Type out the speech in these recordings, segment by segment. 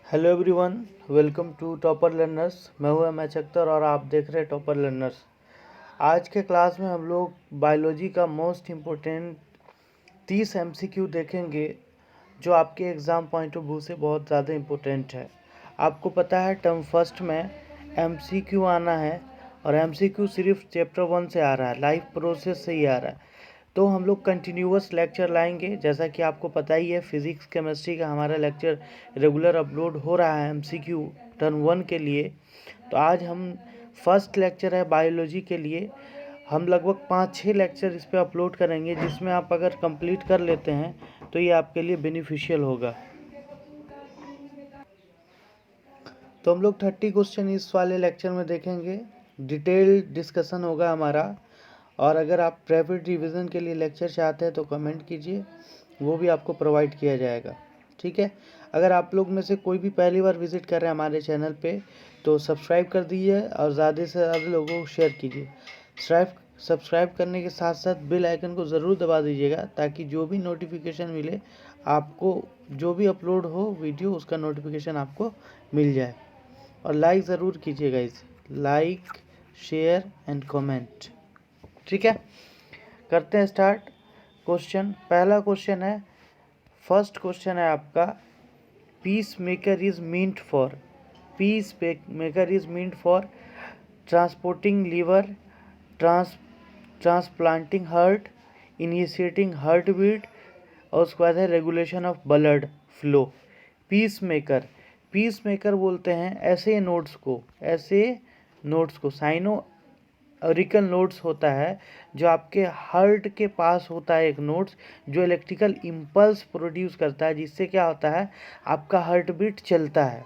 Hello everyone, welcome to Topper Learners. मैं हूं M H Akhtar और आप देख रहे हैं टॉपर लर्नर्स। आज के क्लास में हम लोग बायोलॉजी का मोस्ट इम्पोर्टेंट 30 एमसीक्यू देखेंगे जो आपके एग्ज़ाम पॉइंट ऑफ व्यू से बहुत ज़्यादा इम्पोर्टेंट है। आपको पता है टर्म फर्स्ट में एमसीक्यू आना है और एमसीक्यू सिर्फ चैप्टर 1 से आ रहा है, लाइफ प्रोसेस से ही आ रहा है। तो हम लोग कंटिन्यूअस लेक्चर लाएंगे। जैसा कि आपको पता ही है, फिज़िक्स केमिस्ट्री का हमारा लेक्चर रेगुलर अपलोड हो रहा है एमसीक्यू टर्म 1 के लिए। तो आज हम फर्स्ट लेक्चर है बायोलॉजी के लिए, हम लगभग 5-6 लेक्चर इस पर अपलोड करेंगे, जिसमें आप अगर कंप्लीट कर लेते हैं तो ये आपके लिए बेनिफिशियल होगा। तो हम लोग 30 क्वेश्चन इस वाले लेक्चर में देखेंगे, डिटेल डिस्कशन होगा हमारा। और अगर आप प्राइवेट रिवीजन के लिए लेक्चर चाहते हैं तो कमेंट कीजिए, वो भी आपको प्रोवाइड किया जाएगा। ठीक है। अगर आप लोग में से कोई भी पहली बार विजिट कर रहे हैं हमारे चैनल पे तो सब्सक्राइब कर दीजिए और ज़्यादा से ज़्यादा लोगों को शेयर कीजिए। सब्सक्राइब करने के साथ साथ बेल आइकन को ज़रूर दबा दीजिएगा, ताकि जो भी नोटिफिकेशन मिले आपको, जो भी अपलोड हो वीडियो उसका नोटिफिकेशन आपको मिल जाए। और लाइक ज़रूर कीजिएगा इसे, लाइक शेयर एंड कमेंट। ठीक है, करते हैं स्टार्ट। क्वेश्चन, पहला क्वेश्चन है, फर्स्ट क्वेश्चन है आपका, pacemaker is meant for, pacemaker is meant for transporting liver, transplanting heart, initiating heart beat, और उसके बाद है regulation of blood flow. Pacemaker बोलते हैं ऐसे नोड्स को साइनो ऑरिकल नोड्स होता है जो आपके हार्ट के पास होता है, एक नोड्स जो इलेक्ट्रिकल इम्पल्स प्रोड्यूस करता है, जिससे क्या होता है आपका हार्ट बीट चलता है।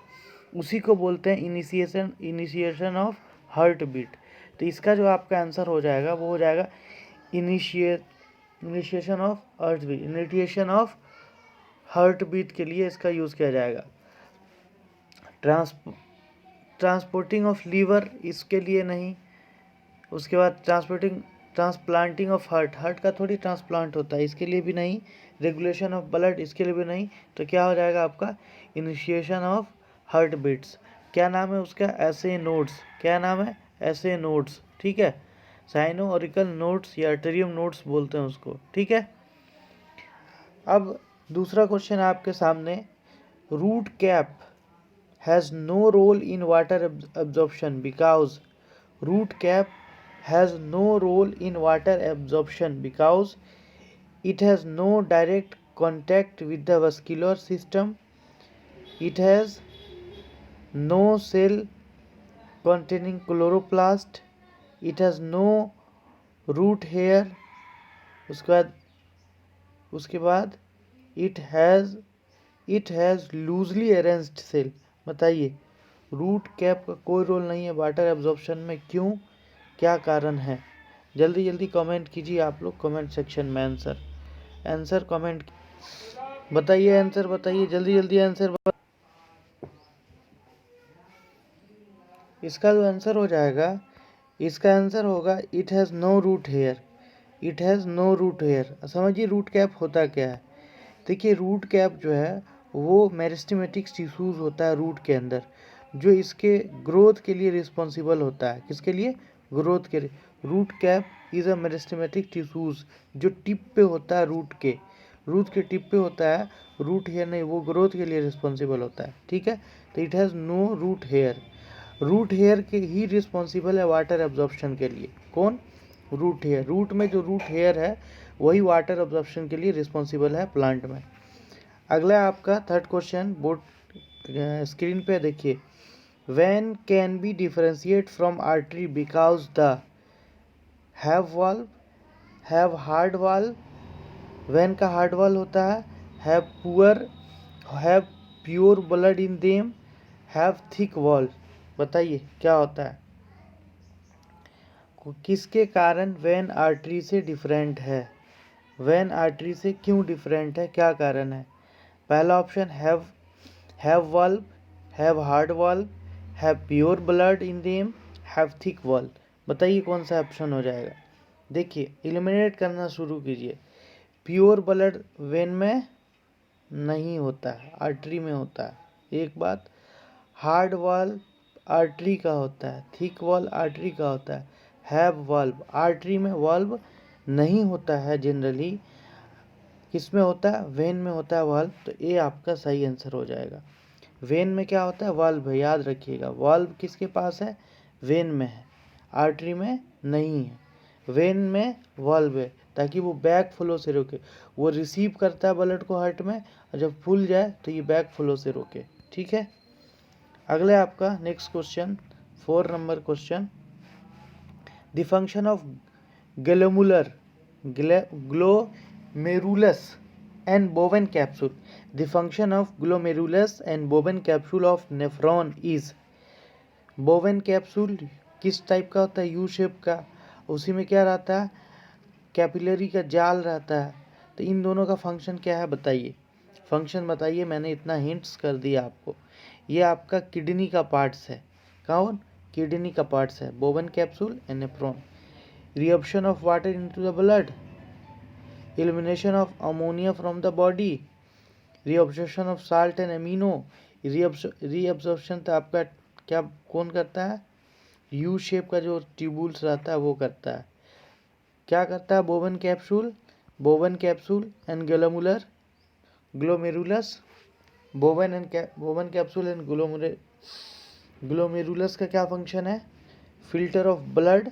उसी को बोलते हैं इनिशिएशन ऑफ हार्ट बीट। तो इसका जो आपका आंसर हो जाएगा वो हो जाएगा initiation of heart beat. Initiation of heart beat के लिए इसका यूज़ किया जाएगा। ट्रांसपोर्टिंग ऑफ लीवर, इसके लिए नहीं। उसके बाद ट्रांसप्लांटिंग ऑफ हार्ट का थोड़ी ट्रांसप्लांट होता है, इसके लिए भी नहीं। रेगुलेशन ऑफ ब्लड, इसके लिए भी नहीं। तो क्या हो जाएगा आपका इनिशिएशन ऑफ हार्ट बीट्स। क्या नाम है उसका? ऐसे नोड्स। क्या नाम है? ऐसे नोड्स। ठीक है, साइनो ऑरिकल नोड्स या आर्टेरियम नोड्स बोलते हैं उसको। ठीक है। अब दूसरा क्वेश्चन है आपके सामने, root cap has no role in water absorption because, root cap has no role in water absorption because it has no direct contact with the vascular system, it has no cell containing chloroplast, it has no root hair, उसके बाद it has loosely arranged cell। बताइए, root cap का कोई role नहीं है water absorption में, क्यों, क्या कारण है? जल्दी जल्दी कमेंट कीजिए आप लोग कमेंट सेक्शन में। आंसर कमेंट बताइए, आंसर बताइए, जल्दी जल्दी आंसर। इसका जो आंसर हो जाएगा, इसका आंसर होगा it has no root hair. It has no root hair. समझिए रूट कैप होता क्या है। देखिए, रूट कैप जो है वो मेरिस्टेमेटिक टिश्यूज होता है रूट के अंदर, जो इसके ग्रोथ के लिए रिस्पॉन्सिबल होता है। किसके लिए? ग्रोथ के लिए। Root cap is a meristematic tissues, जो टिप पे होता है रूट के टिप पे होता है। रूट हेयर नहीं, वो ग्रोथ के लिए रिस्पॉन्सिबल होता है। ठीक है। तो it has no root hair. Root hair के ही रिस्पॉन्सिबल है वाटर एब्जॉर्प्शन के लिए। कौन? Root hair. रूट में जो रूट हेयर है वही वाटर एब्जॉर्प्शन के लिए रिस्पॉन्सिबल है प्लांट में। अगला आपका थर्ड क्वेश्चन बोर्ड स्क्रीन पे देखिए, when can be differentiate from artery because the have valve, have hard valve, when का हार्ड वाल्व होता है, have pure blood in them, have thick wall. बताइए क्या होता है, किसके कारण वेन आर्टरी से डिफरेंट है? वेन आर्टरी से क्यों डिफरेंट है, क्या कारण है? पहला option have valve, have hard valve, have pure blood in them, have thick wall. बताइए कौन सा ऑप्शन हो जाएगा। देखिए, एलिमिनेट करना शुरू कीजिए। प्योर ब्लड वेन में नहीं होता है, आर्टरी में होता है। एक बात, हार्ड वॉल आर्टरी का होता है, थिक वॉल आर्टरी का होता है, हैव वाल्व, आर्टरी में वाल्व नहीं होता है जनरली, किस में होता है, वेन में होता है वाल्व, तो ये आपका सही आंसर हो जाएगा। वेन में क्या होता है, वाल्व है, याद रखिएगा, वाल्व किसके पास है, वेन में है, आर्टरी में नहीं है। वेन में वाल्व है ताकि वो बैक फ्लो से रोके, वो रिसीव करता है ब्लड को हार्ट में, और जब फूल जाए तो ये बैक फ्लो से रोके। ठीक है, अगले आपका next question 4 number question, the function of glomerular glomerulus and Bowen capsule. The function of glomerulus and Bowen capsule of nephron is, Bowen capsule किस टाइप का होता है, यू शेप का, उसी में क्या रहता है, कैपिलरी का जाल रहता है। तो इन दोनों का फंक्शन क्या है बताइए, फंक्शन बताइए, मैंने इतना हिंट्स कर दिया आपको। ये आपका किडनी का पार्ट्स है, कौन, किडनी का पार्ट्स है, Bowman capsule and nephron. Reabsorption of water into the blood, elimination of ammonia from the body, reabsorption of salt and amino, reabsorption तो आपका क्या कौन करता है, यू शेप का जो ट्यूबुल्स रहता है वो करता है। क्या करता है Bowman capsule and glomerulus, Bowen capsule and glomerulus का क्या फंक्शन है, filter of blood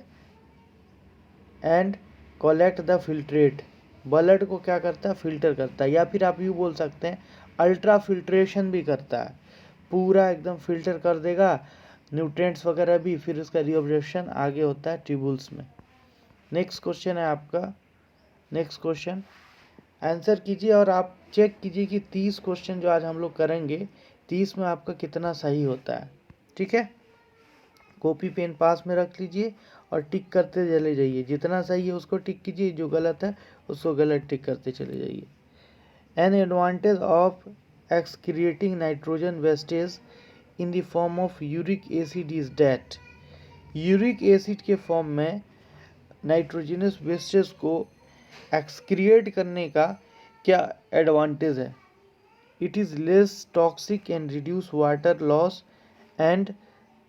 and collect the filtrate, blood को क्या करता है, फिल्टर करता है, या फिर आप यूँ बोल सकते हैं अल्ट्रा फिल्ट्रेशन भी करता है, पूरा एकदम फिल्टर कर देगा न्यूट्रिएंट्स वगैरह भी, फिर उसका रीअब्जॉर्प्शन आगे होता है ट्यूबुल्स में। नेक्स्ट क्वेश्चन है आपका, नेक्स्ट क्वेश्चन आंसर कीजिए और आप चेक कीजिए कि 30 क्वेश्चन जो आज हम लोग करेंगे 30 में आपका कितना सही होता है। ठीक है, कॉपी पेन पास में रख लीजिए और टिक करते चले जाइए, जितना सही है उसको टिक कीजिए, जो गलत है उसको गलत टिक करते चले जाइए। An advantage of excreting nitrogen wastage in the form of uric acid is that, uric acid के फॉर्म में नाइट्रोजनस वेस्टेज को एक्सक्रिएट करने का क्या एडवांटेज है, it is less toxic and reduce water loss and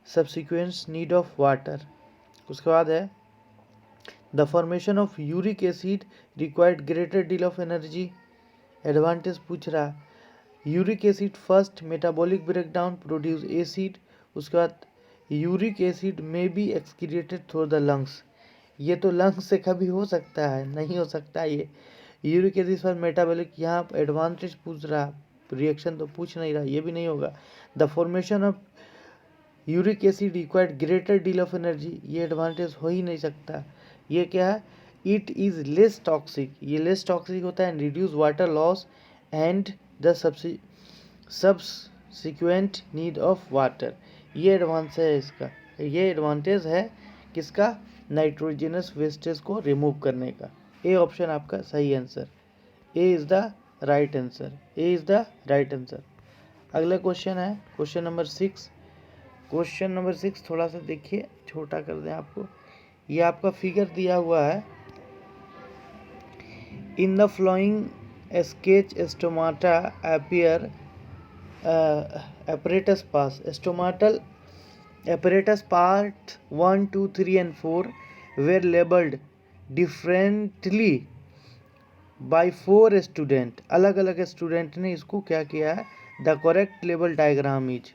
subsequent need of water. उसके बाद है the formation of uric acid required greater deal of energy, advantage पूछ रहा है, uric acid first metabolic breakdown produce acid, उसके बाद uric acid में B एक्सक्रिएटेड through the lungs, ये तो लंग्स से कभी हो सकता है, नहीं हो सकता ये, यूरिक एसिड फर्स्ट मेटाबॉलिक, यहाँ एडवांटेज पूछ रहा, रिएक्शन तो पूछ नहीं रहा, ये भी नहीं होगा। The formation of uric acid required greater deal of energy, ये एडवांटेज हो ही नहीं सकता। ये क्या है, इट इज़ लेस टॉक्सिक, ये लेस टॉक्सिक होता है, reduce water loss and the subsequent need of water, ये एडवांस है इसका, ये एडवांटेज है किसका, नाइट्रोजनस वेस्टेज को रिमूव करने का। ए ऑप्शन आपका सही answer, A is the right answer, A is the right answer. अगला क्वेश्चन है क्वेश्चन नंबर 6, क्वेश्चन नंबर 6 थोड़ा सा देखिए, छोटा कर दें आपको, ये आपका फिगर दिया हुआ है, in the flowing sketch stomata appear apparatus pass, stomatal apparatus part 1, 2, 3 and 4 were labeled differently by 4 student, अलग अलग स्टूडेंट ने इसको क्या किया है, the correct label diagram is,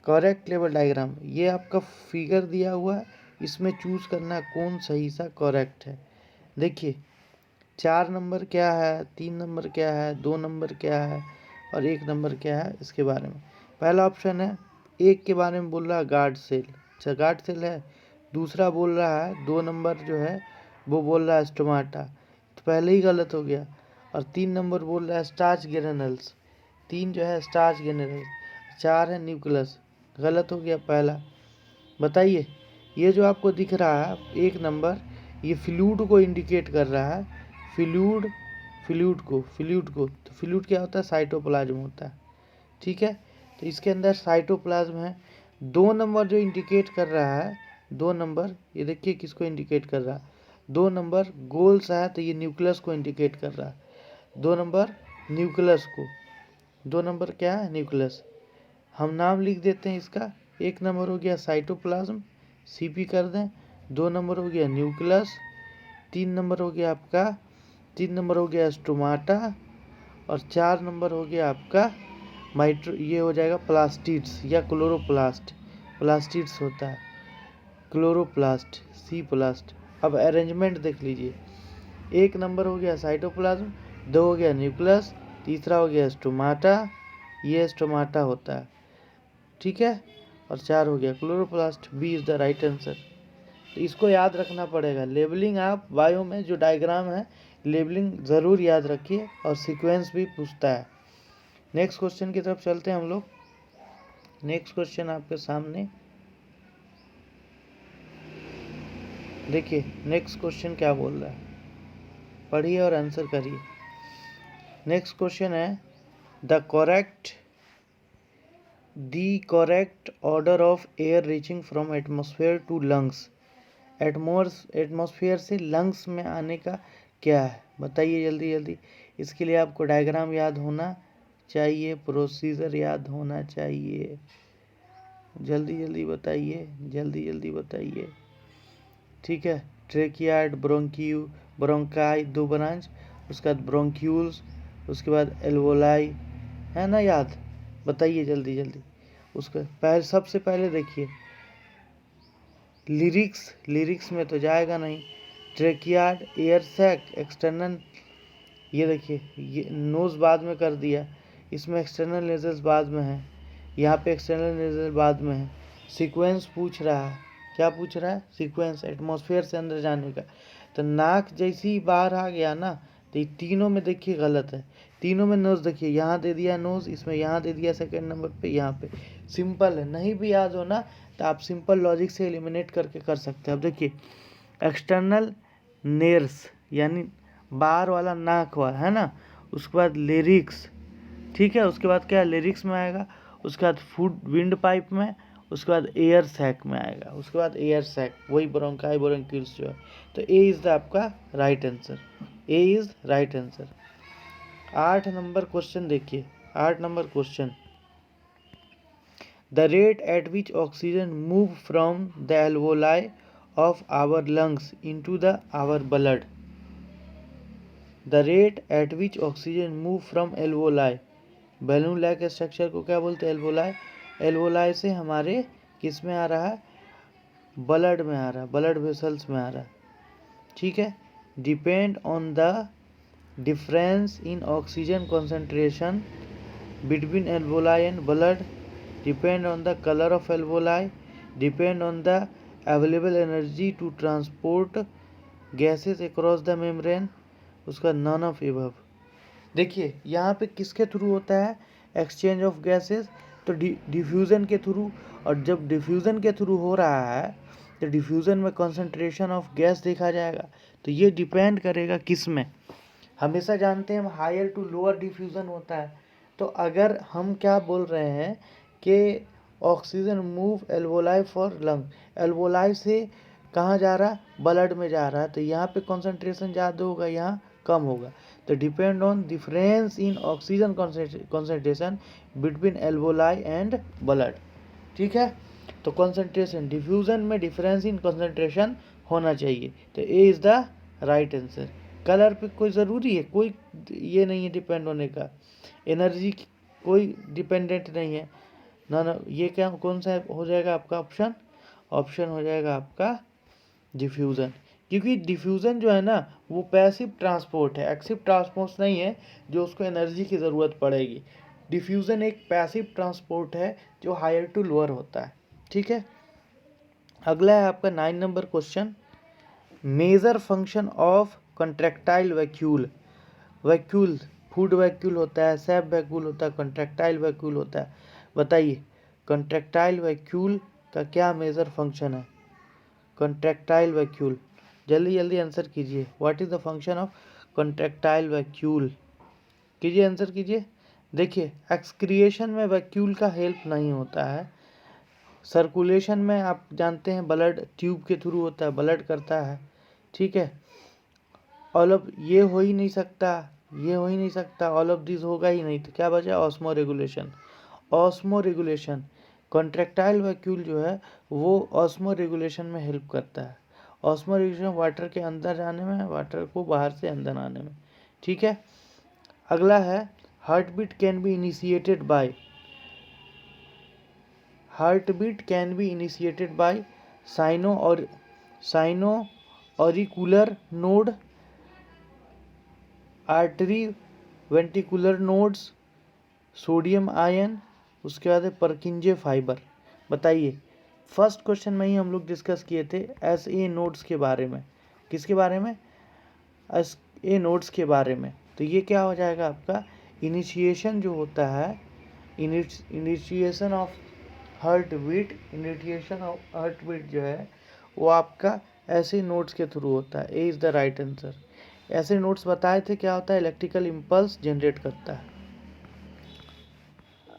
correct label diagram, ये आपका फिगर दिया हुआ है, इसमें चूज करना कौन सही सा करेक्ट है। देखिए 4 नंबर क्या है, 3 नंबर क्या है, 2 नंबर क्या है और 1 नंबर क्या है, इसके बारे में। पहला ऑप्शन है, एक के बारे में बोल रहा है गार्ड सेल, अच्छा गार्ड सेल है, दूसरा बोल रहा है 2 नंबर जो है वो बोल रहा है स्टोमाटा, तो पहले ही गलत हो गया, और 3 नंबर बोल रहा है स्टार्च ग्रेनुल्स, 3 जो है स्टार्च ग्रेनुल्स, 4 है न्यूक्लियस, गलत हो गया पहला। बताइए ये जो आपको दिख रहा है 1 नंबर, ये फ्लूइड को इंडिकेट कर रहा है, फ्लूइड को, तो फ्लूइड क्या होता है, साइटोप्लाज्म होता है। ठीक है, तो इसके अंदर साइटोप्लाज्म है। 2 नंबर जो इंडिकेट कर रहा है, 2 नंबर ये देखिए किसको इंडिकेट कर रहा है, 2 नंबर गोल्स है, तो ये न्यूक्लियस को इंडिकेट कर रहा है, 2 नंबर न्यूक्लियस को, 2 नंबर क्या है, न्यूक्लियस। हम नाम लिख देते हैं इसका। 1 नंबर हो गया साइटोप्लाज्म, सीपी कर दें। 2 नंबर हो गया न्यूक्लियस। 3 नंबर हो गया आपका 3 नंबर हो गया स्टोमाटा। और 4 नंबर हो गया आपका ये हो जाएगा प्लास्टिड्स या क्लोरोप्लास्ट। प्लास्टिड्स होता है, क्लोरोप्लास्ट, सी प्लास्ट। अब अरेंजमेंट देख लीजिए। 1 नंबर हो गया साइटोप्लाज्म, 2 हो गया न्यूक्लियस, तीसरा हो गया स्टोमाटा, ये स्टोमाटा होता है, ठीक है, और 4 हो गया chloroplast. B is the right answer. तो इसको याद रखना पड़ेगा। लेबलिंग आप बायो में जो डायग्राम है, लेबलिंग ज़रूर याद रखिए, और सीक्वेंस भी पूछता है। नेक्स्ट क्वेश्चन की तरफ चलते हैं हम लोग। नेक्स्ट क्वेश्चन आपके सामने देखिए। नेक्स्ट क्वेश्चन क्या बोल रहा है, पढ़िए और आंसर करिए। नेक्स्ट क्वेश्चन है the correct order of air reaching from atmosphere to lungs. Atmosphere से लंग्स में आने का क्या है, बताइए जल्दी जल्दी। इसके लिए आपको डायग्राम याद होना चाहिए, प्रोसीजर याद होना चाहिए। जल्दी जल्दी बताइए, जल्दी जल्दी बताइए, ठीक है। ट्रेकियार्ड, ब्रोंकाई 2 ब्रांच, उसके बाद ब्रोंक्यूल्स, उसके बाद एल्वोलाई, है ना याद? बताइए जल्दी जल्दी। उसका पहले सबसे पहले देखिए लिरिक्स में तो जाएगा नहीं। ट्रेकियार्ड, एयर सैक, एक्सटर्नल, ये देखिए ये नोज बाद में कर दिया, इसमें एक्सटर्नल नेजल्स बाद में है, यहाँ पे एक्सटर्नल नेजल बाद में है। सीक्वेंस पूछ रहा है, क्या पूछ रहा है? सीक्वेंस एटमॉस्फेयर से अंदर जाने का। तो नाक जैसे ही बाहर आ गया ना, तो ये तीनों में देखिए गलत है। तीनों में नोज देखिए, यहाँ दे दिया नोज, इसमें यहाँ दे दिया सेकंड नंबर पे, यहाँ पे। सिंपल है, नहीं भी याद हो ना तो आप सिंपल लॉजिक से एलिमिनेट करके कर सकते हैं। अब देखिए एक्सटर्नल नेर्स यानी बाहर वाला नाक वाला, है ना। उसके बाद लिरिक्स, ठीक है। उसके बाद क्या लिरिक्स में आएगा, उसके बाद फूड विंड पाइप में, उसके बाद एयर सैक में आएगा, उसके बाद एयर सैक, वही ब्रोंकाई ब्रोंक्यूल्स जो है। तो ए इज द आपका right answer, A is right answer. 8 number question देखिए, 8 number question. The rate at which oxygen move from the alveoli of our lungs into the our blood. The rate at which oxygen move from alveoli, balloon like structure को क्या बोलते हैं? Alveoli. Alveoli से हमारे किस में आ रहा है? ब्लड में आ रहा है, ब्लड वेसल्स में आ रहा है, ठीक है। Depend on the difference in oxygen concentration between alveoli and blood, depend on the colour of alveoli, depend on the available energy to transport gases across the membrane, उसका none of above. देखिए यहाँ पे किसके through होता है exchange of gases? तो diffusion के थ्रू। और जब डिफ्यूज़न के थ्रू हो रहा है तो डिफ्यूज़न में कंसंट्रेशन ऑफ गैस देखा जाएगा। तो ये डिपेंड करेगा किस में। हमेशा जानते हैं हम हायर टू लोअर डिफ्यूज़न होता है। तो अगर हम क्या बोल रहे हैं कि oxygen move alveoli for lung, alveoli से कहाँ जा रहा है? ब्लड में जा रहा है। तो यहाँ पे कंसंट्रेशन ज़्यादा होगा, यहाँ कम होगा। तो depend on difference in oxygen concentration between alveoli and blood, ठीक है। तो कंसंट्रेशन डिफ्यूजन में डिफरेंस इन कंसंट्रेशन होना चाहिए। तो ए is the right answer. Colour पे कोई ज़रूरी है? कोई ये नहीं है डिपेंड होने का। एनर्जी कोई डिपेंडेंट नहीं है ना। ये क्या कौन सा हो जाएगा आपका ऑप्शन? ऑप्शन हो जाएगा आपका डिफ्यूज़न। क्योंकि डिफ्यूज़न जो है ना वो पैसिव ट्रांसपोर्ट है, एक्टिव ट्रांसपोर्ट नहीं है जो उसको एनर्जी की ज़रूरत पड़ेगी। डिफ्यूज़न एक पैसिव ट्रांसपोर्ट है जो हायर टू लोअर होता है, ठीक है। अगला है आपका 9 number question. Major function of contractile vacuole. Vacuole food vacuole होता है, सैप वैक्यूल होता है, कंट्रैक्टाइल वैक्यूल होता है। बताइए कंट्रैक्टाइल वैक्यूल का क्या मेजर फंक्शन है? कंट्रैक्टाइल वैक्यूल, जल्दी जल्दी आंसर कीजिए। What is the function of contractile vacuole? कीजिए आंसर कीजिए। देखिए एक्सक्रिएशन में वैक्यूल का हेल्प नहीं होता है। सर्कुलेशन में आप जानते हैं ब्लड ट्यूब के थ्रू होता है, ब्लड करता है, ठीक है। ऑल ऑफ ये हो ही नहीं सकता, ये हो ही नहीं सकता, ऑल ऑफ दिस होगा ही नहीं। तो क्या बचा? Osmo regulation. Osmo regulation, contractile vacuole जो है वो ऑस्मो रेगुलेशन में हेल्प करता है। ऑस्मो रेगुलेशन वाटर के अंदर जाने में, वाटर को बाहर से अंदर आने में। ठीक है, अगला है heart beat can be initiated by, heart beat can be initiated by sino auricular node, artery ventricular nodes, sodium ion, उसके बाद है परकिंजे फाइबर। बताइए, फर्स्ट क्वेश्चन में ही हम लोग डिस्कस किए थे एस ए नोड्स के बारे में। किसके बारे में? एस ए नोड्स के बारे में। तो ये क्या हो जाएगा आपका, इनिशिएशन जो होता है, initiation of heart beat, initiation of heart beat जो है वो आपका ऐसे नोड्स के थ्रू होता है। A is the right answer. ऐसे नोड्स बताए थे क्या होता है, इलेक्ट्रिकल इम्पल्स जनरेट करता है।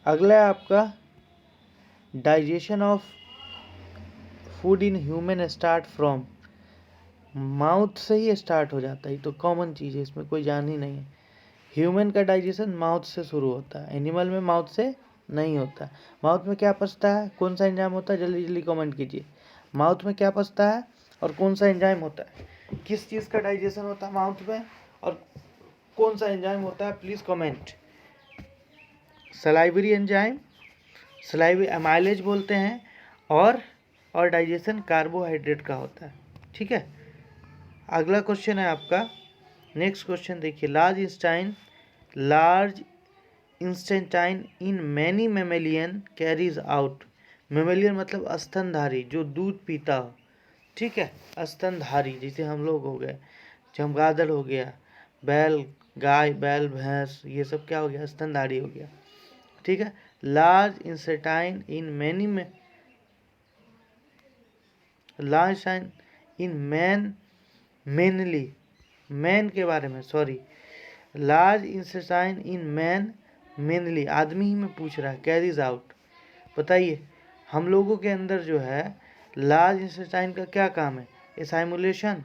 अगला है आपका digestion of food in human start from, mouth से ही स्टार्ट हो जाता है, ये तो कॉमन चीज़ है, इसमें कोई जान ही नहीं है। ह्यूमन का डाइजेशन माउथ से शुरू होता है, एनिमल में माउथ से नहीं होता। माउथ में क्या पचता है, कौन सा एंजाइम होता है, जल्दी जल्दी कमेंट कीजिए। माउथ में क्या पचता है और कौन सा एंजाइम होता है, किस चीज़ का डाइजेशन होता है माउथ में और कौन सा एंजाइम होता है, please comment. Salivary enzyme, salivary amylase बोलते हैं, और डाइजेशन कार्बोहाइड्रेट का होता है। ठीक है, अगला क्वेश्चन है आपका, नेक्स्ट क्वेश्चन देखिए, large intestine in many mammalian carries out, mammalian मतलब स्तनधारी, जो दूध पीता हो। ठीक है, स्तनधारी जैसे हम लोग हो गए, चमगादड़ हो गया, बैल गाय, बैल भैंस, ये सब क्या हो गया, स्तनधारी हो गया। ठीक है, लार्ज इंस्टेंटाइन इन मैनी में, large in man, mainly, man के बारे में, sorry, large intestine in man mainly, आदमी ही में पूछ रहा है, कैरीज आउट। बताइए, हम लोगों के अंदर जो है लार्ज इंटेस्टाइन का क्या काम है, एसाइमुलेशन,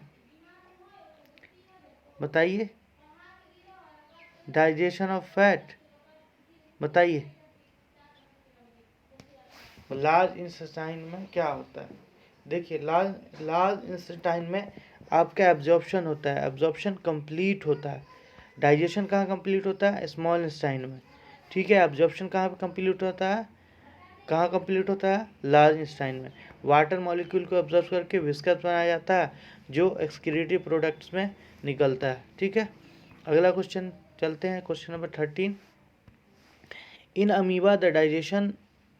बताइए, डाइजेशन ऑफ फैट, बताइए, लार्ज इंटेस्टाइन में क्या होता है। देखिए, लार्ज इंटेस्टाइन में आपका एब्जॉर्प्शन होता है, एब्जॉर्प्शन कंप्लीट होता है। डाइजेशन कहाँ कंप्लीट होता है, स्मॉल इंटेस्टाइन में। ठीक है, एब्जॉर्प्शन कहाँ पे कंप्लीट होता है, कहाँ कंप्लीट होता है, लार्ज इंटेस्टाइन में। वाटर मॉलिक्यूल को एब्जॉर्ब करके विस्कस बनाया जाता है, जो एक्सक्रीटरी प्रोडक्ट्स में निकलता है। ठीक है, अगला क्वेश्चन चलते हैं, question number 13। In amoeba the digestion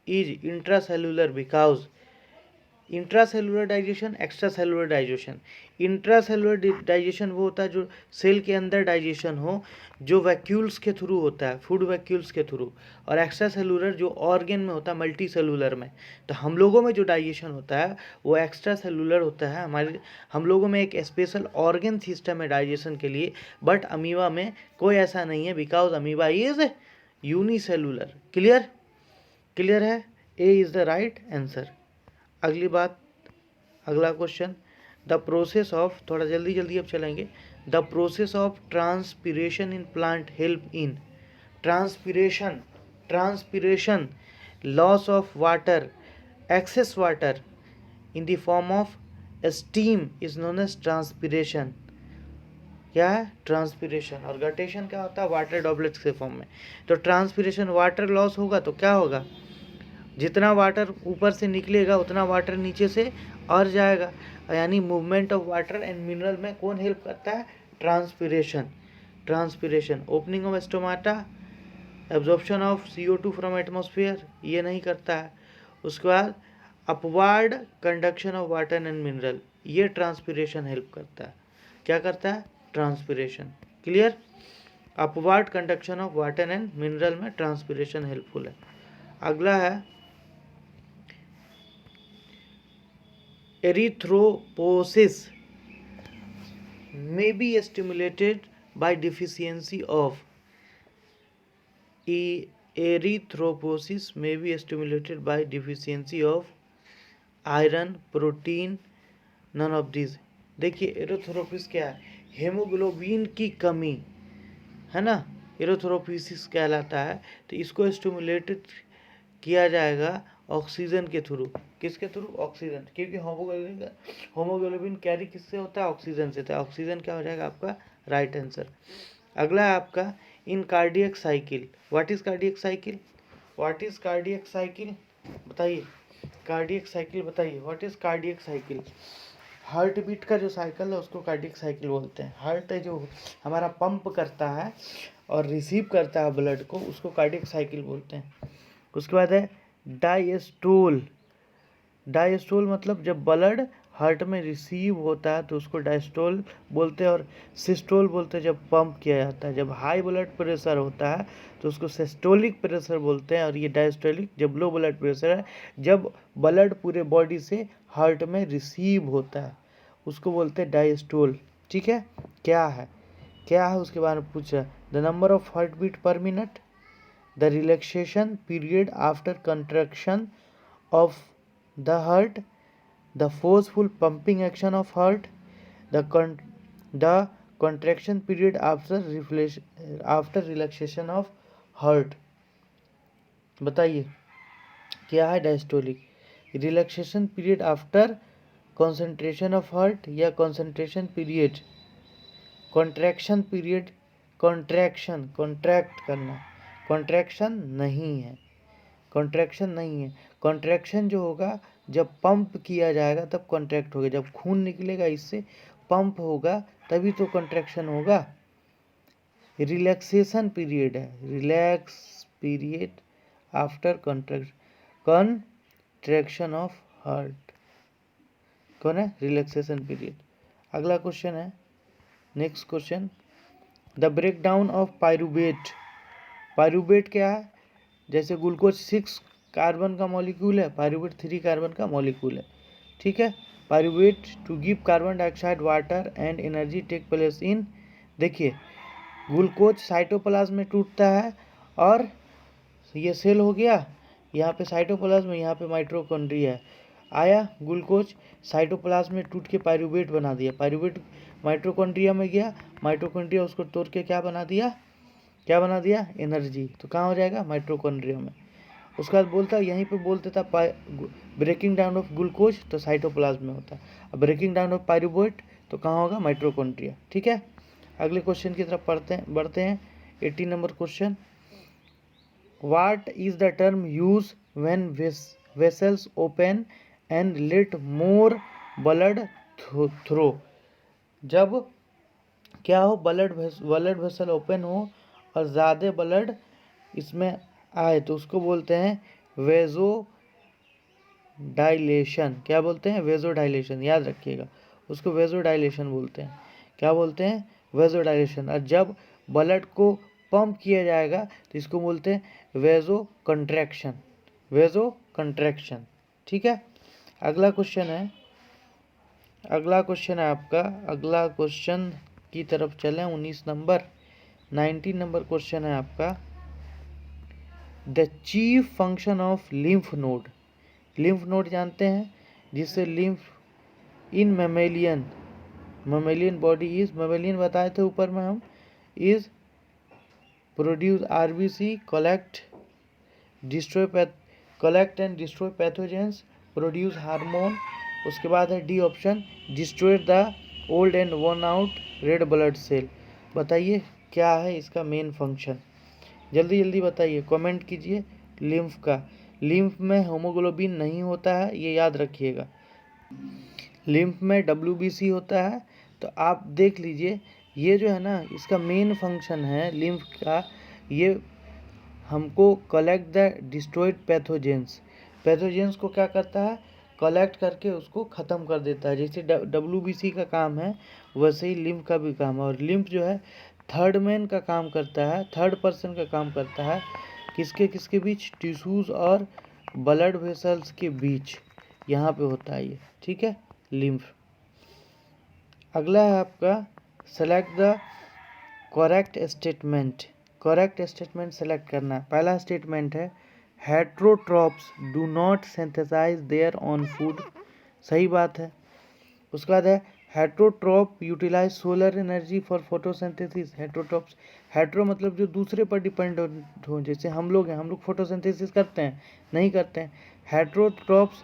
is intracellular because, intracellular digestion, extra cellular digestion. Intracellular digestion वो होता है जो सेल के अंदर डाइजेशन हो, जो वैक्यूल्स के थ्रू होता है, फूड वैक्यूल्स के थ्रू, और एक्स्ट्रा सेलुलर जो ऑर्गन में होता है, मल्टी सेलुलर में। तो हम लोगों में जो डाइजेशन होता है वो एक्स्ट्रा सेलुलर होता है, हम लोगों में एक स्पेशल ऑर्गन सिस्टम है डाइजेशन के लिए, बट अमीबा में कोई ऐसा नहीं है, because amoeba is unicellular. Clear, clear है, A is the right answer. अगली बात, अगला क्वेश्चन, द प्रोसेस ऑफ, थोड़ा जल्दी जल्दी अब चलेंगे, the process of transpiration in plant help in, transpiration, transpiration, loss of water, excess water in the form of steam is known as transpiration. क्या है, ट्रांसपिरेशन, और गटेशन क्या होता है, वाटर ड्रॉपलेट्स के फॉर्म में। तो ट्रांसपिरेशन, वाटर लॉस होगा तो क्या होगा, जितना वाटर ऊपर से निकलेगा उतना वाटर नीचे से और जाएगा, यानी movement of water and mineral में कौन हेल्प करता है, transpiration. Transpiration, opening of stomata, absorption of CO2 from atmosphere, ये नहीं करता है। उसके बाद upward conduction of water and mineral, ये ट्रांसपिरेशन हेल्प करता है। क्या करता है, transpiration. Clear, upward conduction of water and mineral में ट्रांसपिरेशन हेल्पफुल है। अगला है erythropoiesis may be stimulated by deficiency of, erythropoiesis may be stimulated by deficiency of iron, protein, none of these। देखिए, एरिथ्रोपोसिस क्या है, हेमोग्लोबिन की कमी है ना, एरिथ्रोपोसिस कहलाता है। तो इसको स्टिमुलेटेड किया जाएगा ऑक्सीजन के थ्रू। किसके थ्रू? ऑक्सीजन, क्योंकि होमोग्लोबिन कैरी किससे होता है? ऑक्सीजन से। तो ऑक्सीजन क्या हो जाएगा आपका? Right answer. अगला है आपका in cardiac cycle. What is cardiac cycle? What is cardiac cycle बताइए। कार्डियक साइकिल बताइए, what is cardiac cycle? Heart beat का जो साइकिल है उसको कार्डियक साइकिल बोलते हैं। हार्ट जो हमारा पंप करता है और रिसीव करता है ब्लड को, उसको कार्डियक साइकिल बोलते हैं। उसके बाद है डायस्टोल। डायस्टोल मतलब जब ब्लड हार्ट में रिसीव होता है तो उसको डायस्टोल बोलते हैं, और सिस्टोल बोलते हैं जब पंप किया जाता है। जब हाई ब्लड प्रेशर होता है तो उसको सिस्टोलिक प्रेशर बोलते हैं, और ये डायस्टोलिक जब लो ब्लड प्रेशर है, जब ब्लड पूरे बॉडी से हार्ट में रिसीव होता है उसको बोलते हैं डायस्टोल। ठीक है, क्या है उसके बारे में पूछ रहा है। The number of heart beat per minute, the relaxation period after contraction of the heart, the forceful pumping action of heart, the contraction period after relaxation of heart। बताइए क्या है diastolic? Relaxation period after concentration of heart या concentration period? Contraction period, contract करना, contraction नहीं है। Contraction जो होगा जब पंप किया जाएगा तब कॉन्ट्रैक्ट होगा। जब खून निकलेगा इससे पंप होगा तभी तो कॉन्ट्रैक्शन होगा। रिलैक्सेशन पीरियड है, relax period after contraction of heart कौन है? Relaxation period. अगला क्वेश्चन है, next question, the break down of pyruvate. Pyruvate क्या है? जैसे ग्लूकोज 6 कार्बन का मॉलिक्यूल है, पायरुवेट 3 कार्बन का मॉलिक्यूल है। ठीक है, pyruvate to give carbon dioxide water and energy take place in. देखिए ग्लूकोज साइटोप्लाज्म में टूटता है और ये सेल हो गया, यहाँ पे साइटोप्लाज्म, यहाँ पे माइटोकॉन्ड्रिया है। आया ग्लूकोज साइटोप्लाज्म में टूट के पायरुवेट बना दिया, पायरुवेट माइटोकॉन्ड्रिया में गया, माइटोकॉन्ड्रिया उसको तोड़ के क्या बना दिया? एनर्जी। तो कहाँ हो जाएगा? माइटोकॉन्ड्रिया में। उसके बाद बोलता यहीं पे बोलते था ब्रेकिंग डाउन ऑफ ग्लूकोज, तो साइटोप्लाज्म में होता है। अब ब्रेकिंग डाउन ऑफ पायरुवेट तो कहाँ होगा? माइटोकॉन्ड्रिया। ठीक है, अगले क्वेश्चन की तरफ बढ़ते हैं। 18 number question, what is the term use when vessels open and let more blood through? जब क्या हो? ब्लड वेसल ओपन हो और ज़्यादा ब्लड इसमें आए तो उसको बोलते हैं वेजो डायलेशन। क्या बोलते हैं? वेजो डायलेशन। याद रखिएगा, उसको वेजो डायलेशन बोलते हैं। क्या बोलते हैं? वेजो डायलेशन। और जब ब्लड को पंप किया जाएगा तो इसको बोलते हैं वेजो कंट्रैक्शन, वेजो कंट्रैक्शन। ठीक है, अगला क्वेश्चन है आपका, अगला क्वेश्चन की तरफ चलें। 19 नंबर 19 नंबर क्वेश्चन है आपका, the chief function of lymph node. Lymph node जानते हैं, जिससे lymph in mammalian body is, mammalian बताए थे ऊपर में हम, is produce RBC, collect and destroy pathogens, produce hormone. उसके बाद है D option, destroy the old and worn out red blood cell. बताइए क्या है इसका मेन फंक्शन? जल्दी जल्दी बताइए, कमेंट कीजिए। लिम्फ में होमोग्लोबिन नहीं होता है, ये याद रखिएगा। लिम्फ में WBC होता है। तो आप देख लीजिए, ये जो है ना, इसका मेन फंक्शन है लिम्फ का, ये हमको कलेक्ट द डिस्ट्रॉयड पैथोजेंस को क्या करता है? कलेक्ट करके उसको ख़त्म कर देता है। जैसे WBC का काम है वैसे ही लिम्फ का भी काम है। और लिम्फ जो है थर्ड मैन का काम करता है, थर्ड पर्सन का काम करता है। किसके बीच? टिश्यूज़ और ब्लड वेसल्स के बीच, यहाँ पे होता है ये। ठीक है, लिम्फ। अगला है आपका, select the correct statement. Correct statement select करना। पहला स्टेटमेंट है, heterotrophs do not synthesize their own food. सही बात है। उसके बाद है, heterotroph utilize solar energy for photosynthesis. Heterotrophs, hetero मतलब जो दूसरे पर डिपेंड हो, जैसे हम लोग हैं, हम लोग फोटोसिंथेसिस करते हैं? नहीं करते हैं। Heterotrophs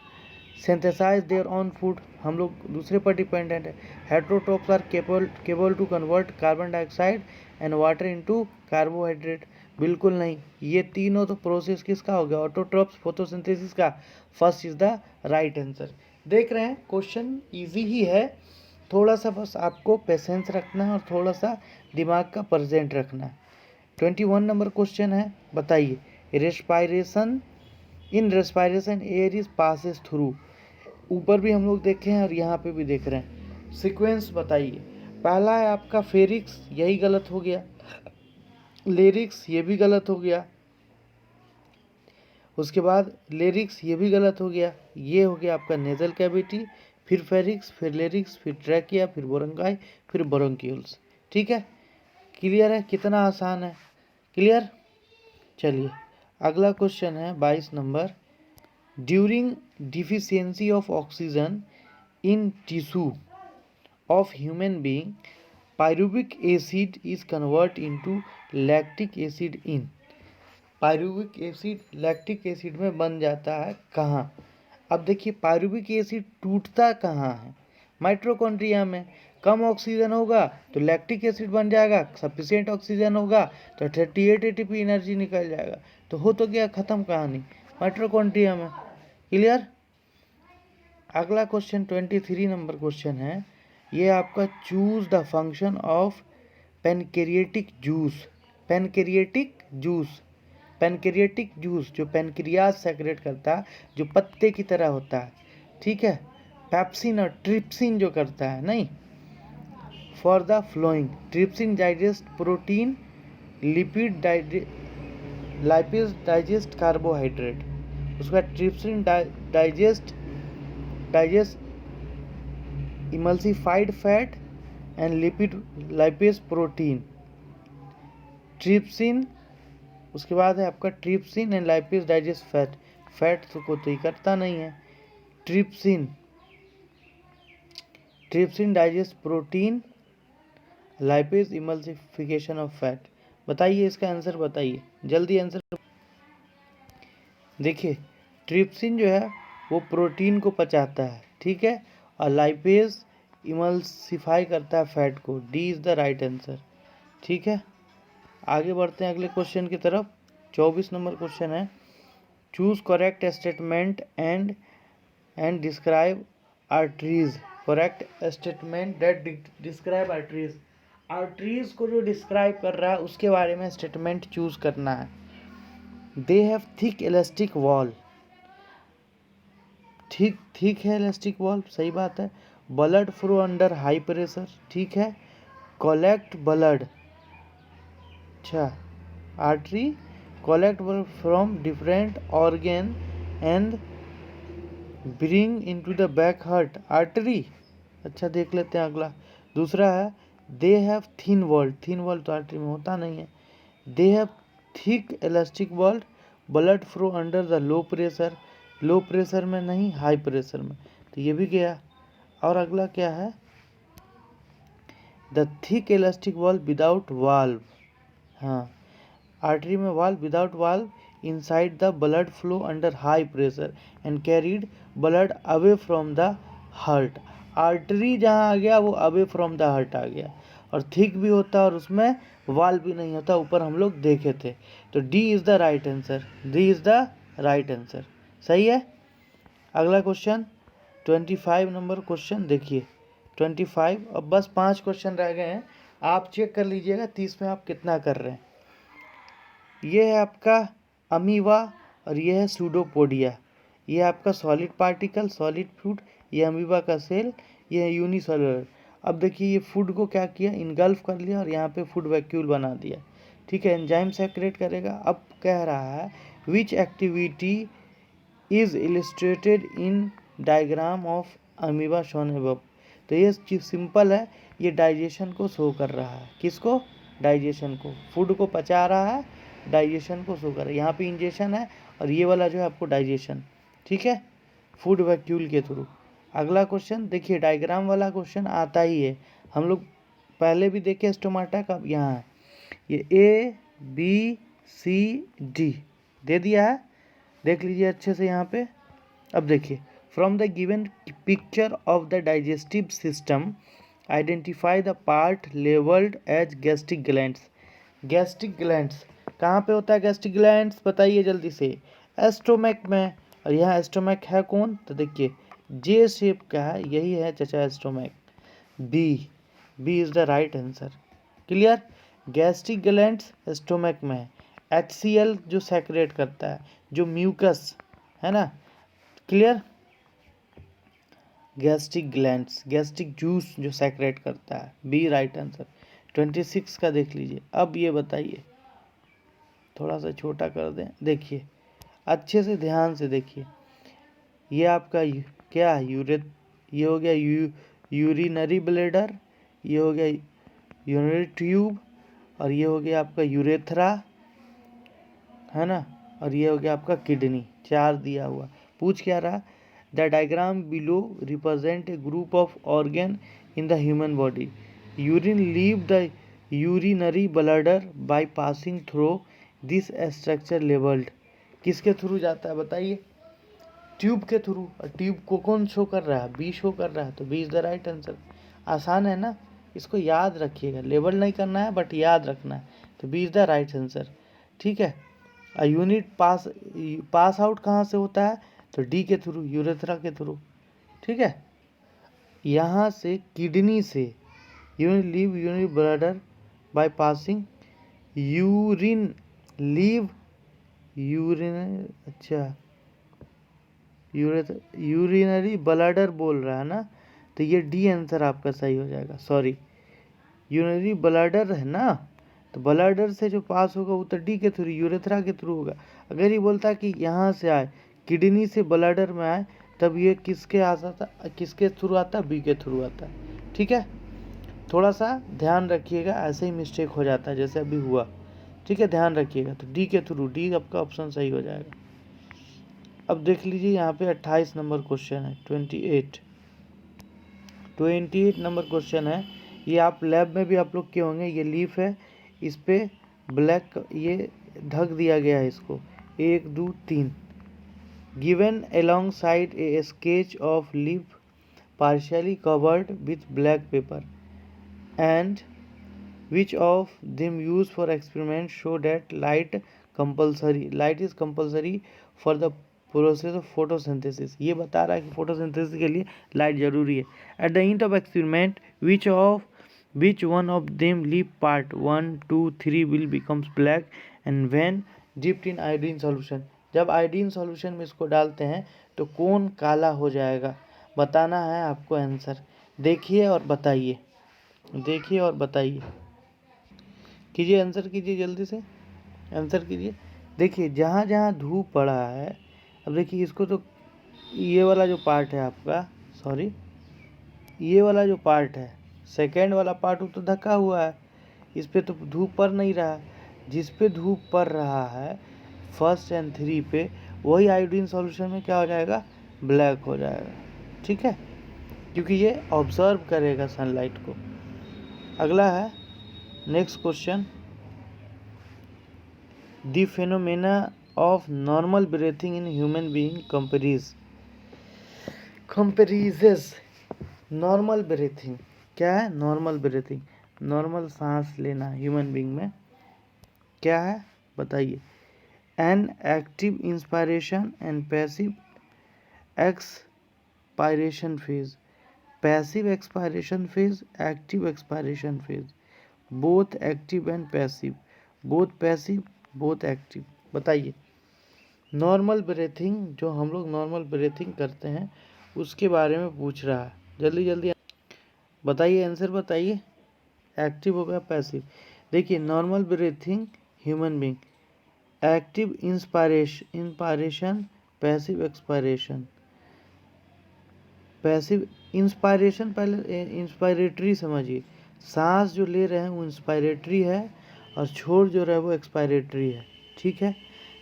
synthesize their own food, हम लोग दूसरे पर डिपेंडेंट है। Heterotrophs are capable to convert carbon dioxide and water into carbohydrate. बिल्कुल नहीं, ये तीनों तो प्रोसेस किसका हो गया? ऑटोट्रॉप्स, फोटोसिंथेसिस का। First is the right answer. देख रहे हैं क्वेश्चन इजी ही है, थोड़ा सा बस आपको पेशेंस रखना है और थोड़ा सा दिमाग का प्रेजेंट रखना है। 21 नंबर क्वेश्चन है, बताइए। Respiration, in respiration air is passes through. ऊपर भी हम लोग देखे हैं और यहाँ पे भी देख रहे हैं। सीक्वेंस बताइए। पहला है आपका फेरिक्स, यही गलत हो गया। लेरिक्स, ये भी गलत हो गया। उसके बाद लेरिक्स, ये भी गलत हो गया। ये हो गया आपका नेजल कैविटी, फिर फेरिक्स, फिर लेरिक्स, फिर ट्रैकिया, फिर बोरंगाई, फिर बोरंक्यूल्स। ठीक है, क्लियर है? कितना आसान है, क्लियर? चलिए अगला क्वेश्चन है 22 number. During deficiency of oxygen in tissue of human being, pyruvic acid is convert into lactic acid in। Pyruvic acid lactic acid में बन जाता है कहाँ? अब देखिए पायरुविक एसिड टूटता कहाँ है? माइटोकॉन्ड्रिया में। कम ऑक्सीजन होगा तो लैक्टिक एसिड बन जाएगा, सफिशिएंट ऑक्सीजन होगा तो 38 एटीपी एनर्जी निकल जाएगा। तो हो तो गया, खत्म कहानी, माइटोकॉन्ड्रिया में। क्लियर? अगला क्वेश्चन 23 नंबर क्वेश्चन है, ये आपका choose the function of pancreatic juice. Pancreatic juice, pancreatic juice जो पैनक्रियाज सेक्रेट करता है, जो पत्ते की तरह होता है, ठीक है। पैप्सिन और ट्रिप्सिन जो करता है, नहीं। For the flowing, trypsin digest protein, lipid lipid digest carbohydrate. उसका trypsin digest emulsified fat and lipid lipase protein. Trypsin, उसके बाद है आपका trypsin and lipase digest fat. Fat को तो ही करता नहीं है। Trypsin, trypsin digest protein, lipase emulsification of fat. बताइए इसका आंसर, बताइए जल्दी आंसर। देखिए ट्रिप्सिन जो है वो प्रोटीन को पचाता है, ठीक है, और लाइपेज इमल्सिफाई करता है फैट को। D is the right answer. ठीक है, आगे बढ़ते हैं अगले क्वेश्चन की तरफ। 24 नंबर क्वेश्चन है, choose correct statement and describe arteries. Correct statement that describe arteries. Arteries को जो डिस्क्राइब कर रहा है उसके बारे में स्टेटमेंट चूज करना है। They have thick elastic wall, ठीक है इलास्टिक वॉल, सही बात है। Blood flow under high pressure, ठीक है। कलेक्ट ब्लड, अच्छा, artery collect blood from different organ and bring into the back heart. Artery, अच्छा देख लेते हैं अगला। दूसरा है they have thin wall. Thin wall तो आर्टरी में होता नहीं है। They have thick elastic wall, blood flow under the low pressure. Low pressure में नहीं, हाई प्रेशर में, तो ये भी गया। और अगला क्या है, the thick elastic wall without valve. हाँ, आर्टरी में valve, without valve, inside the blood flow under high pressure and carried blood away from the heart. Artery जहाँ आ गया वो अवे फ्रॉम द हार्ट आ गया। और थिक भी होता है और उसमें वाल्व भी नहीं होता, ऊपर हम लोग देखे थे। तो D is the right answer, D is the right answer, सही है। अगला क्वेश्चन 25 नंबर क्वेश्चन देखिए। 25, अब बस 5 क्वेश्चन रह गए हैं, आप चेक कर लीजिएगा 30 में आप कितना कर रहे हैं। ये है आपका अमीबा और ये है सूडोपोडिया। ये आपका सॉलिड पार्टिकल, सॉलिड फूड, ये अमीबा का सेल, ये है यूनिसेलुलर। अब देखिए ये फूड को क्या किया, इनगल्फ कर लिया और यहाँ पे फूड वैक्यूल बना दिया, ठीक है। एंजाइम सेक्रेट करेगा। अब कह रहा है which activity is illustrated in diagram of amoeba shown above. तो ये चीज सिंपल है, ये डाइजेशन को शो कर रहा है। किसको? डाइजेशन को। फूड को पचा रहा है, डाइजेशन को शो कर रहा है। यहाँ पे इंजेशन है और ये वाला जो है आपको डाइजेशन, ठीक है, फूड वैक्यूल के थ्रू। अगला क्वेश्चन देखिए, डायग्राम वाला क्वेश्चन आता ही है, हम लोग पहले भी देखे स्टोमाटा का। यहाँ है ये ABCD दे दिया है, देख लीजिए अच्छे से यहाँ पे। अब देखिए, from the given picture of the digestive system identify the part labelled as gastric glands. Gastric glands कहाँ पे होता है? गैस्ट्रिक ग्लैंड्स बताइए जल्दी से। एस्टोमक में। और यहाँ एस्टोमक है कौन? तो देखिए जे शेप का है, यही है चाचा stomach. B is the right answer. Clear? Gastric glands stomach में है। HCl जो सेक्रेट करता है, जो म्यूकस है ना। Clear? Gastric glands, gastric juice जो सेक्रेट करता है, बी राइट आंसर। 26 का देख लीजिए। अब ये बताइए, थोड़ा सा छोटा कर दें, देखिए अच्छे से ध्यान से देखिए। ये आपका क्या है? ये हो गया यूरिनरी ब्लैडर, ये हो गया यूरिनरी ट्यूब, और ये हो गया आपका यूरेथ्रा, है ना, और ये हो गया आपका किडनी। 4 दिया हुआ। पूछ क्या रहा? The diagram below represent a group of organ in the human body. Urine leave the urinary bladder by passing through this structure labelled. किसके थ्रू जाता है बताइए? ट्यूब के थ्रू। और ट्यूब को कौन शो कर रहा है? बी शो कर रहा है, तो B is the right answer. आसान है ना, इसको याद रखिएगा, लेबल नहीं करना है बट याद रखना है। तो B is the right answer. ठीक है। यूनिट पास आउट कहाँ से होता है? तो डी के थ्रू, यूरेथ्रा के थ्रू। ठीक है। यहाँ से किडनी से urine leave urinary bladder by passing urine leave urine, अच्छा यूरिनरी ब्लैडर बोल रहा है ना, तो ये डी आंसर आपका सही हो जाएगा। सॉरी, यूरिनरी ब्लैडर है ना, तो ब्लैडर से जो पास होगा वो तो डी के थ्रू, यूरेथ्रा के थ्रू होगा। अगर ये बोलता कि यहाँ से आए, किडनी से ब्लैडर में आए, तब ये किसके आता था, किसके थ्रू आता? बी के थ्रू आता। ठीक है। थोड़ा सा ध्यान रखिएगा, ऐसे ही मिस्टेक हो जाता है जैसे अभी हुआ। ठीक है, ध्यान रखिएगा। तो डी के थ्रू, डी आपका ऑप्शन सही हो जाएगा। अब देख लीजिए यहाँ पे 28 नंबर क्वेश्चन है। 28 नंबर क्वेश्चन है। ये आप लैब में भी आप लोग के होंगे। ये लीफ है, इस पे ब्लैक ये ढक दिया गया है इसको। 1 2 3 given along side A sketch of leaf partially covered with black paper and which of them used for experiment show that light is compulsory for the process of photosynthesis. ये बता रहा है कि फोटोसिंथेसिस के लिए लाइट जरूरी है। At the end of experiment which one of them leave part 1 2 3 will becomes black and when dipped in iodine solution. जब आयोडीन सॉल्यूशन में इसको डालते हैं तो कौन काला हो जाएगा? बताना है आपको आंसर। देखिए और बताइए, देखिए और बताइए। कीजिए, आंसर कीजिए, जल्दी से आंसर कीजिए। देखिए जहाँ जहाँ धूप पड़ा है, अब देखिए इसको तो ये वाला जो पार्ट है आपका, सॉरी ये वाला जो पार्ट है, सेकेंड वाला पार्ट वो तो ढका हुआ है, इस पे तो धूप पड़ नहीं रहा। जिस पे धूप पड़ रहा है फर्स्ट एंड 3 पे, वही आयोडीन सॉल्यूशन में क्या हो जाएगा? ब्लैक हो जाएगा। ठीक है, क्योंकि ये ऑब्जर्व करेगा सनलाइट को। अगला है next question, the phenomena of normal breathing in human being comprises. Normal breathing क्या है? नॉर्मल ब्रीथिंग, नॉर्मल सांस लेना ह्यूमन बीइंग में क्या है बताइए? An active inspiration and passive expiration phase. Passive expiration phase, active expiration phase, both active and passive, both passive both active. बताइए। Normal breathing, जो हम लोग नॉर्मल ब्रीथिंग करते हैं उसके बारे में पूछ रहा है। जल्दी जल्दी बताइए, आंसर बताइए। एक्टिव हो गया, पैसिव। देखिए normal breathing human being, active inspiration, passive expiration. Passive inspiration पहले इंस्पायरेटरी समझिए, सांस जो ले रहे हैं वो इंस्पायरेटरी है और छोड़ जो रहा है वो एक्सपायरेटरी है। ठीक है,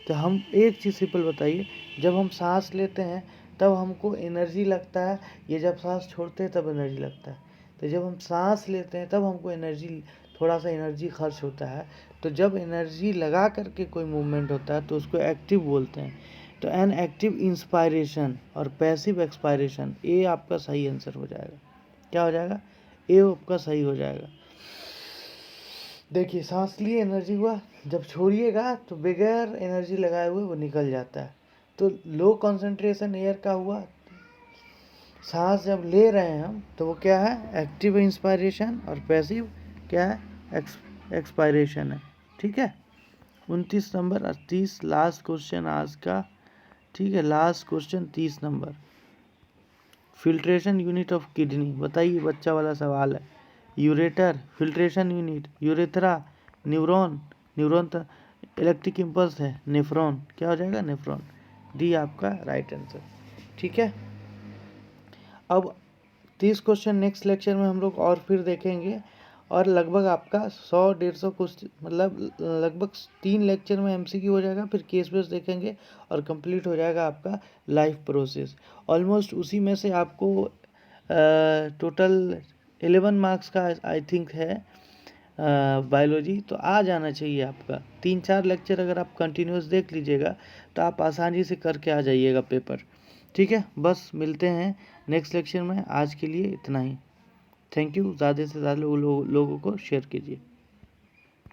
तो हम एक चीज़ सिंपल बताइए, जब हम सांस लेते हैं तब हमको एनर्जी लगता है, ये जब सांस छोड़ते हैं तब एनर्जी लगता है। तो जब हम सांस लेते हैं तब हमको एनर्जी, थोड़ा सा एनर्जी खर्च होता है। तो जब एनर्जी लगा करके कोई मूवमेंट होता है तो उसको एक्टिव बोलते हैं। तो एन एक्टिव इंस्पायरेशन और पैसिव एक्सपायरेशन, ए आपका सही आंसर हो जाएगा। क्या हो जाएगा? ए आपका सही हो जाएगा। देखिए, सांस लिए एनर्जी हुआ, जब छोड़िएगा तो बगैर एनर्जी लगाए हुए वो निकल जाता है। तो लो कंसंट्रेशन एयर का हुआ, सांस जब ले रहे हैं हम तो वो क्या है? एक्टिव इंस्पायरेशन, और पैसिव क्या है? एक्सपायरेशन है। ठीक है, 29 नंबर और 30 लास्ट क्वेश्चन आज का। ठीक है, last question 30 number, filtration unit of kidney. बताइए, बच्चा वाला सवाल है। Ureter, filtration unit, urethra, neuron, neuron तो इलेक्ट्रिक इम्पल्स है, नेफ्रॉन। क्या हो जाएगा? नेफ्रॉन। डी आपका राइट आंसर। ठीक है, अब 30 क्वेश्चन नेक्स्ट लेक्चर में हम लोग और फिर देखेंगे, और लगभग आपका 100-150 क्वेश्चन, मतलब लगभग 3 लेक्चर में एमसीक्यू हो जाएगा, फिर केस बेस देखेंगे और कंप्लीट हो जाएगा आपका लाइफ प्रोसेस। ऑलमोस्ट उसी में से आपको टोटल 11 मार्क्स का आई थिंक है बायोलॉजी, तो आ जाना चाहिए आपका। 3-4 लेक्चर अगर आप कंटिन्यूस देख लीजिएगा तो आप आसानी से करके आ जाइएगा पेपर। ठीक है, बस मिलते हैं नेक्स्ट लेक्चर में। आज के लिए इतना ही। Thank you. ज़्यादा से ज़्यादा लोगों को शेयर कीजिए।